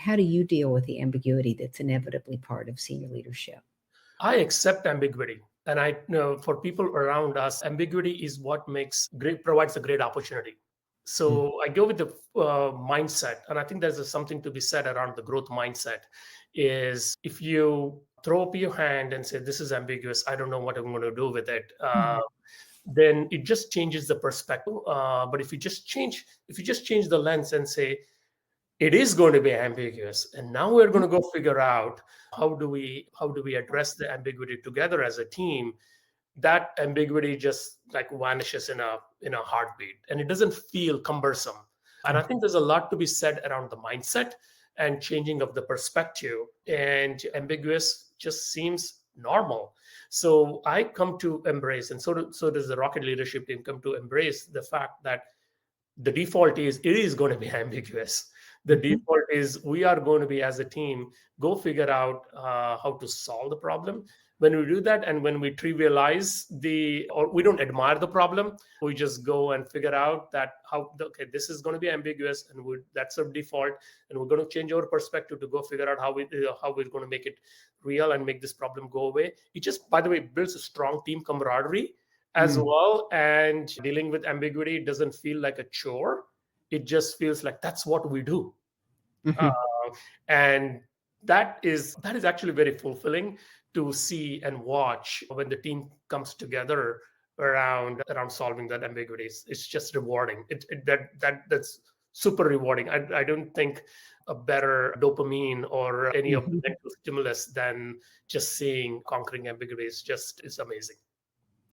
how do you deal with the ambiguity that's inevitably part of senior leadership? I accept ambiguity. And I know for people around us, ambiguity is what provides a great opportunity. Mm. So I go with the mindset, and I think there's something to be said around the growth mindset. Is if you throw up your hand and say, "This is ambiguous. I don't know what I'm going to do with it," then it just changes the perspective. But if you just change the lens and say, it is going to be ambiguous, and now we're going to go figure out how do we address the ambiguity together as a team. That ambiguity just like vanishes in a heartbeat, and it doesn't feel cumbersome. And I think there's a lot to be said around the mindset and changing of the perspective, and ambiguous just seems normal. So I come to embrace, and so does the Rocket leadership team come to embrace the fact that the default is it is going to be ambiguous. The Mhm. default is we are going to be, as a team, go figure out how to solve the problem. When we do that, and when we trivialize or we don't admire the problem, we just go and figure out that okay, this is going to be ambiguous, and that's our default, and we're going to change our perspective to go figure out how we're going to make it real and make this problem go away. It just, by the way, builds a strong team camaraderie as Mm. well. And dealing with ambiguity doesn't feel like a chore. It just feels like that's what we do. Uh, Mhm. and that is actually very fulfilling to see and watch when the team comes together around solving that ambiguity. It's just rewarding. That's super rewarding. I don't think a better dopamine or any of the Mhm. mental stimulus than just seeing conquering ambiguity is amazing.